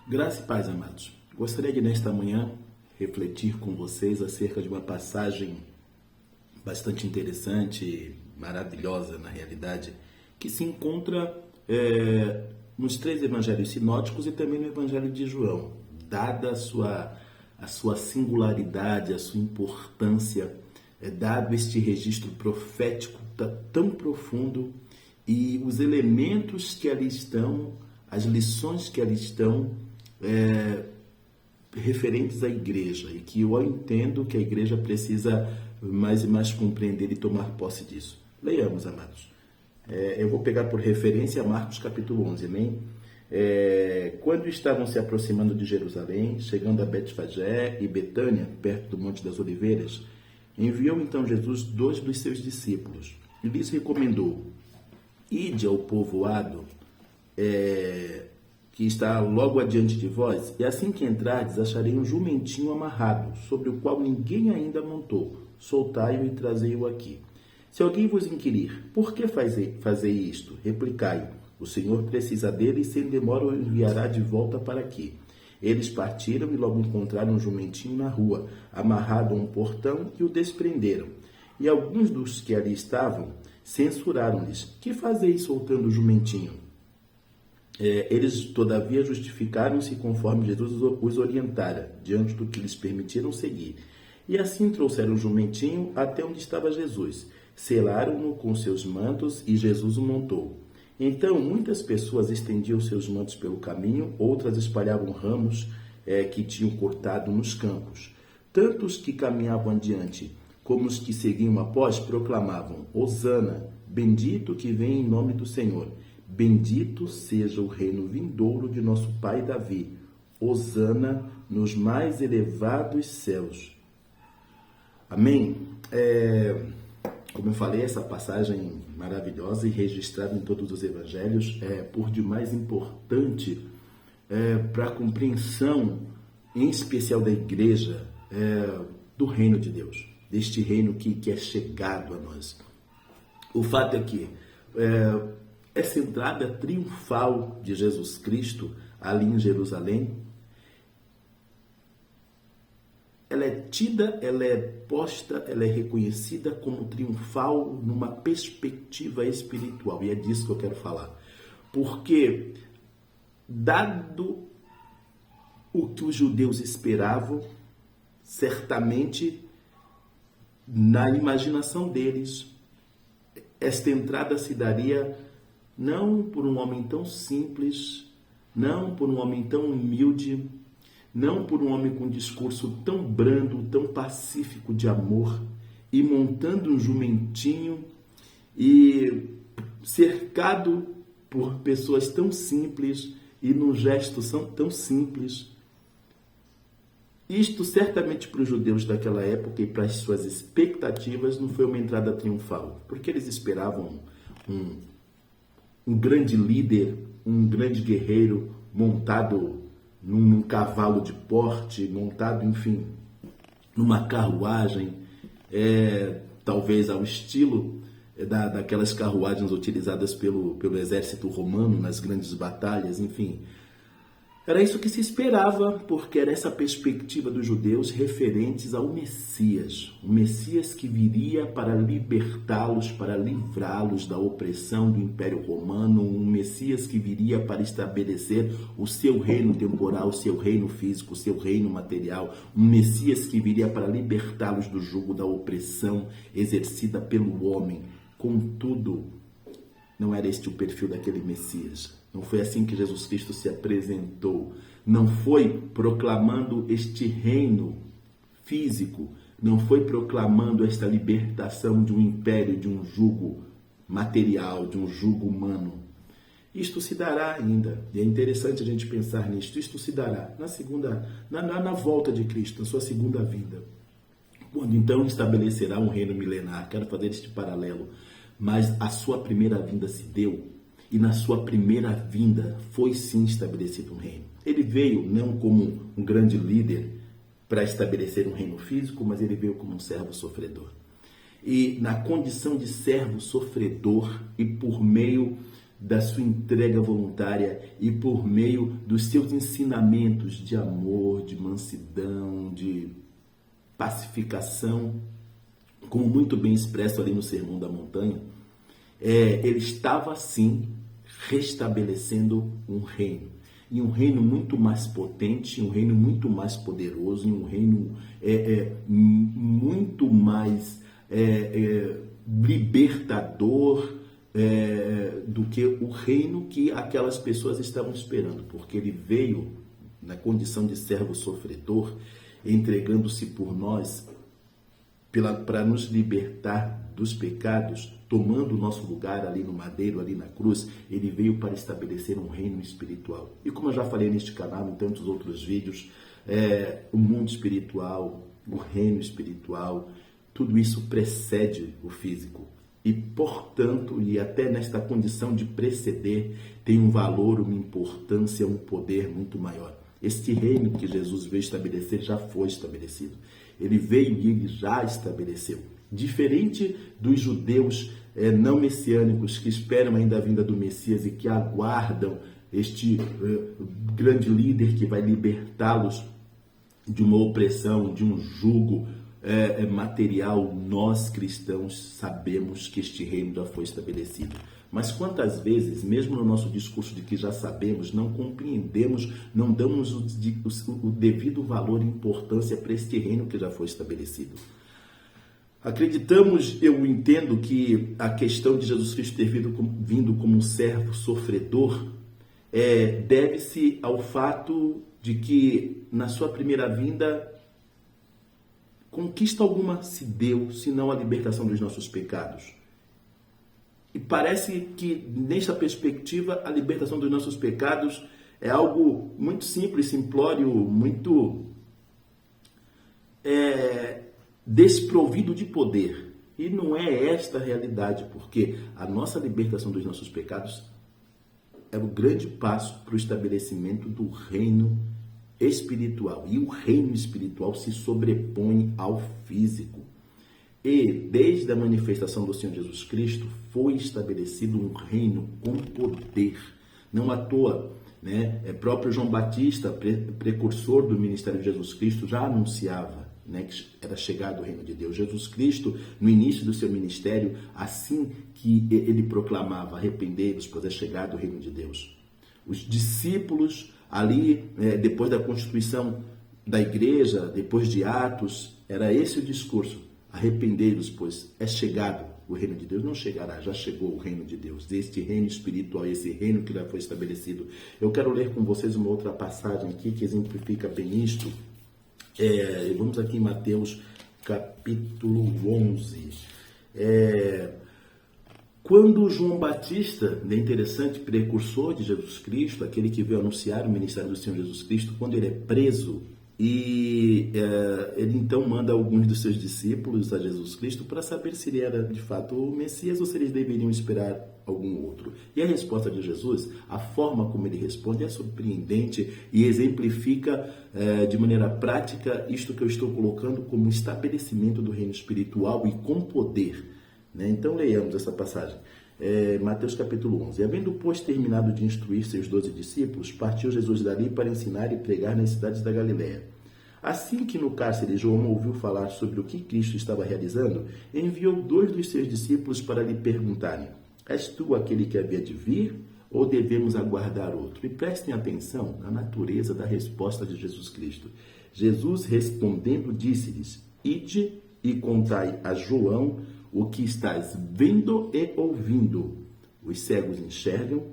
Graça e paz, amados. Gostaria de, nesta manhã, refletir com vocês acerca de uma passagem bastante interessante, maravilhosa, na realidade, que se encontra nos três evangelhos sinóticos e também no evangelho de João. Dada a sua singularidade, a sua importância, dado este registro profético tão profundo e os elementos que ali estão, as lições que ali estão, referentes à igreja, e que eu entendo que a igreja precisa mais e mais compreender e tomar posse disso. Leiamos, amados. Eu vou pegar por referência Marcos capítulo 11, amém? Quando estavam se aproximando de Jerusalém, chegando a Betfagé e Betânia, perto do Monte das Oliveiras, enviou então Jesus 2 dos seus discípulos e lhes recomendou: ide ao povoado que está logo adiante de vós, e assim que entrardes, acharei um jumentinho amarrado, sobre o qual ninguém ainda montou. Soltai-o e trazei-o aqui. Se alguém vos inquirir, por que fazei isto? Replicai: o Senhor precisa dele e sem demora o enviará de volta para aqui. Eles partiram e logo encontraram um jumentinho na rua, amarrado a um portão, e o desprenderam. E alguns dos que ali estavam censuraram-lhes: que fazeis soltando o jumentinho? Eles, todavia, justificaram-se conforme Jesus os orientara, diante do que lhes permitiram seguir. E assim trouxeram o jumentinho até onde estava Jesus. Selaram-no com seus mantos e Jesus o montou. Então, muitas pessoas estendiam seus mantos pelo caminho, outras espalhavam ramos que tinham cortado nos campos. Tanto os que caminhavam adiante, como os que seguiam após, proclamavam: Hosana, bendito que vem em nome do Senhor. Bendito seja o reino vindouro de nosso pai Davi. Hosana nos mais elevados céus. Amém? Como eu falei, essa passagem maravilhosa e registrada em todos os evangelhos é por demais importante para a compreensão, em especial da igreja, do reino de Deus, deste reino que é chegado a nós. O fato é que essa entrada triunfal de Jesus Cristo ali em Jerusalém, ela é tida, ela é posta, ela é reconhecida como triunfal numa perspectiva espiritual. E é disso que eu quero falar. Porque, dado o que os judeus esperavam, certamente, na imaginação deles, esta entrada se daria não por um homem tão simples, não por um homem tão humilde, não por um homem com um discurso tão brando, tão pacífico de amor, e montando um jumentinho e cercado por pessoas tão simples e num gesto tão simples. Isto certamente para os judeus daquela época e para as suas expectativas não foi uma entrada triunfal, porque eles esperavam um grande líder, um grande guerreiro montado num cavalo de porte, montado, enfim, numa carruagem, talvez ao estilo daquelas carruagens utilizadas pelo exército romano nas grandes batalhas, enfim. Era isso que se esperava, porque era essa perspectiva dos judeus referentes ao Messias. O Messias que viria para libertá-los, para livrá-los da opressão do Império Romano. Um Messias que viria para estabelecer o seu reino temporal, o seu reino físico, o seu reino material. Um Messias que viria para libertá-los do jugo da opressão exercida pelo homem. Contudo, não era este o perfil daquele Messias. Não foi assim que Jesus Cristo se apresentou. Não foi proclamando este reino físico. Não foi proclamando esta libertação de um império, de um jugo material, de um jugo humano. Isto se dará ainda. E é interessante a gente pensar nisto. Isto se dará na volta de Cristo, na sua segunda vinda. Quando então estabelecerá um reino milenar. Quero fazer este paralelo. Mas a sua primeira vinda se deu. E na sua primeira vinda foi sim estabelecido um reino. Ele veio não como um grande líder para estabelecer um reino físico, mas ele veio como um servo sofredor. E na condição de servo sofredor e por meio da sua entrega voluntária e por meio dos seus ensinamentos de amor, de mansidão, de pacificação, como muito bem expresso ali no Sermão da Montanha, ele estava assim restabelecendo um reino. E um reino muito mais potente, um reino muito mais poderoso, um reino muito mais libertador do que o reino que aquelas pessoas estavam esperando, porque ele veio na condição de servo sofredor, entregando-se por nós para nos libertar dos pecados, tomando o nosso lugar ali no madeiro, ali na cruz. Ele veio para estabelecer um reino espiritual. E como eu já falei neste canal, em tantos outros vídeos, o mundo espiritual, o reino espiritual, tudo isso precede o físico. E, portanto, e até nesta condição de preceder, tem um valor, uma importância, um poder muito maior. Este reino que Jesus veio estabelecer já foi estabelecido. Ele veio e ele já estabeleceu. Diferente dos judeus não messiânicos que esperam ainda a vinda do Messias e que aguardam este grande líder que vai libertá-los de uma opressão, de um jugo material, nós cristãos sabemos que este reino já foi estabelecido. Mas quantas vezes, mesmo no nosso discurso de que já sabemos, não compreendemos, não damos o devido valor e importância para este reino que já foi estabelecido? Acreditamos, eu entendo que a questão de Jesus Cristo ter vindo como um servo sofredor deve-se ao fato de que na sua primeira vinda conquista alguma se deu, senão a libertação dos nossos pecados. E parece que, nesta perspectiva, a libertação dos nossos pecados é algo muito simples, simplório, muito desprovido de poder. E não é esta a realidade, porque a nossa libertação dos nossos pecados é o grande passo para o estabelecimento do reino espiritual. E o reino espiritual se sobrepõe ao físico. E desde a manifestação do Senhor Jesus Cristo foi estabelecido um reino com poder. Não à toa, próprio João Batista, precursor do ministério de Jesus Cristo, já anunciava que era chegado o reino de Deus. Jesus Cristo, no início do seu ministério, assim que ele proclamava: arrependei-vos, pois é chegado o reino de Deus. Os discípulos ali, depois da constituição da igreja, depois de Atos, era esse o discurso: arrependei-vos, pois é chegado o reino de Deus. Não chegará, já chegou o reino de Deus, este reino espiritual, esse reino que já foi estabelecido. Eu quero ler com vocês uma outra passagem aqui que exemplifica bem isto. Vamos aqui em Mateus capítulo 11. Quando João Batista, interessante, precursor de Jesus Cristo, aquele que veio anunciar o ministério do Senhor Jesus Cristo, quando ele é preso, e ele então manda alguns dos seus discípulos a Jesus Cristo para saber se ele era de fato o Messias ou se eles deveriam esperar algum outro. E a resposta de Jesus, a forma como ele responde é surpreendente e exemplifica de maneira prática isto que eu estou colocando como estabelecimento do reino espiritual e com poder. Então leiamos essa passagem. Mateus capítulo 11. Havendo, pois, terminado de instruir seus 12 discípulos, partiu Jesus dali para ensinar e pregar nas cidades da Galiléia. Assim que no cárcere João ouviu falar sobre o que Cristo estava realizando, enviou 2 dos seus discípulos para lhe perguntarem: és tu aquele que havia de vir, ou devemos aguardar outro? E prestem atenção na natureza da resposta de Jesus Cristo. Jesus, respondendo, disse-lhes: ide e contai a João o que estás vendo e ouvindo. Os cegos enxergam,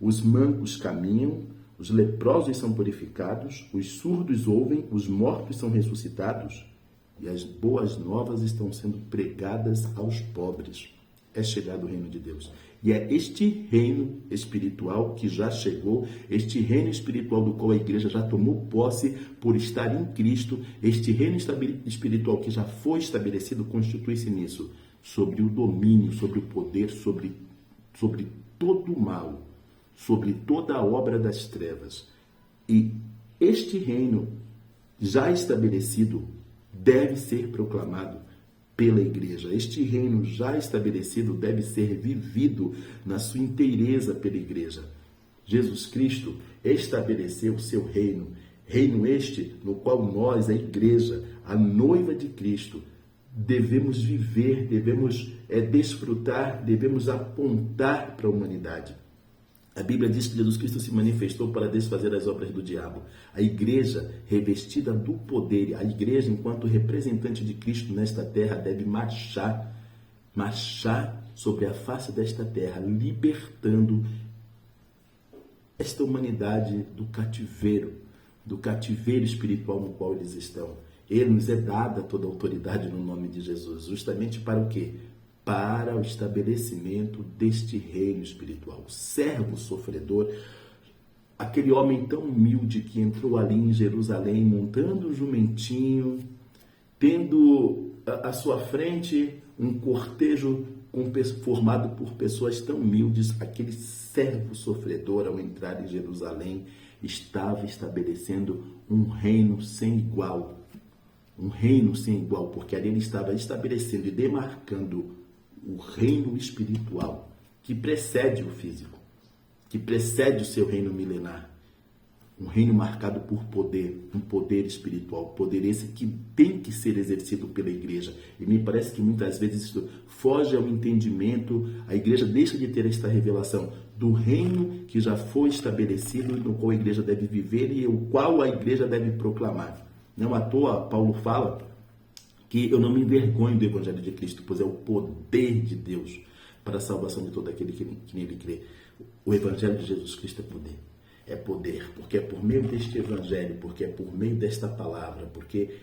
os mancos caminham, os leprosos são purificados, os surdos ouvem, os mortos são ressuscitados, e as boas novas estão sendo pregadas aos pobres. É chegado o reino de Deus. E é este reino espiritual que já chegou, este reino espiritual do qual a igreja já tomou posse por estar em Cristo, este reino espiritual que já foi estabelecido, constitui-se nisso, sobre o domínio, sobre o poder, sobre todo o mal, sobre toda a obra das trevas. E este reino já estabelecido deve ser proclamado pela igreja. Este reino já estabelecido deve ser vivido na sua inteireza pela igreja. Jesus Cristo estabeleceu o seu reino, reino este no qual nós, a igreja, a noiva de Cristo, devemos viver, devemos desfrutar, devemos apontar para a humanidade. A Bíblia diz que Jesus Cristo se manifestou para desfazer as obras do diabo. A igreja, revestida do poder, a igreja, enquanto representante de Cristo nesta terra, deve marchar sobre a face desta terra, libertando esta humanidade do cativeiro espiritual no qual eles estão. Ele nos é dada toda a autoridade no nome de Jesus, justamente para o quê? Para o estabelecimento deste reino espiritual. O servo sofredor, aquele homem tão humilde que entrou ali em Jerusalém montando um jumentinho, tendo à sua frente um cortejo formado por pessoas tão humildes, aquele servo sofredor, ao entrar em Jerusalém, estava estabelecendo um reino sem igual. Um reino sem igual, porque ali ele estava estabelecendo e demarcando o reino espiritual que precede o físico, que precede o seu reino milenar. Um reino marcado por poder, um poder espiritual, poder esse que tem que ser exercido pela igreja. E me parece que muitas vezes isso foge ao entendimento, a igreja deixa de ter esta revelação do reino que já foi estabelecido, no qual a igreja deve viver e o qual a igreja deve proclamar. Não à toa, Paulo fala que eu não me envergonho do Evangelho de Cristo, pois é o poder de Deus para a salvação de todo aquele que nele crê. O Evangelho de Jesus Cristo é poder. É poder, porque é por meio deste Evangelho, porque é por meio desta palavra, porque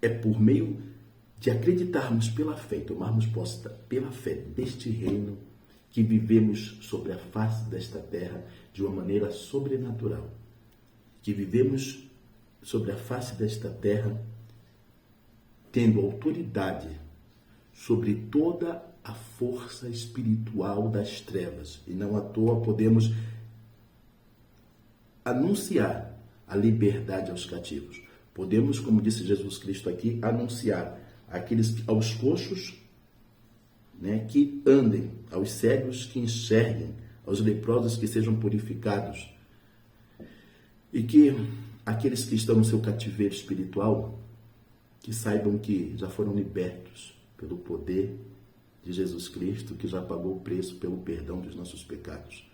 é por meio de acreditarmos pela fé, tomarmos posse pela fé deste reino, que vivemos sobre a face desta terra de uma maneira sobrenatural. Que vivemos sobre a face desta terra tendo autoridade sobre toda a força espiritual das trevas. E não à toa podemos anunciar a liberdade aos cativos. Podemos, como disse Jesus Cristo aqui, anunciar aos coxos, que andem, aos cegos que enxerguem, aos leprosos que sejam purificados. E que aqueles que estão no seu cativeiro espiritual, que saibam que já foram libertos pelo poder de Jesus Cristo, que já pagou o preço pelo perdão dos nossos pecados.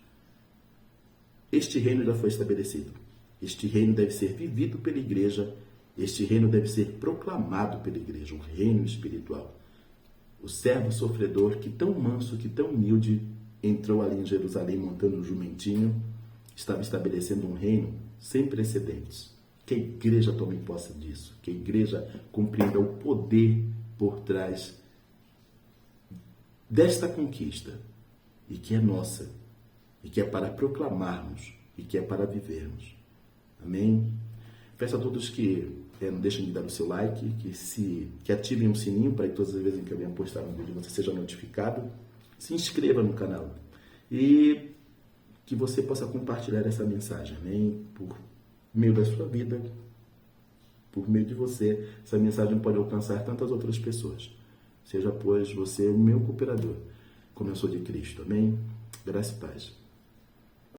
Este reino já foi estabelecido. Este reino deve ser vivido pela igreja. Este reino deve ser proclamado pela igreja, um reino espiritual. O servo sofredor, que tão manso, que tão humilde, entrou ali em Jerusalém montando um jumentinho, estava estabelecendo um reino sem precedentes. Que a igreja tome posse disso, que a igreja compreenda o poder por trás desta conquista, e que é nossa, e que é para proclamarmos, e que é para vivermos. Amém? Peço a todos que não deixem de dar o seu like, que ativem o sininho para que todas as vezes em que eu venha postar um vídeo você seja notificado. Se inscreva no canal e que você possa compartilhar essa mensagem, amém? Por meio da sua vida, por meio de você, essa mensagem pode alcançar tantas outras pessoas. Seja, pois, você o meu cooperador, como eu sou de Cristo, amém? Graça e paz.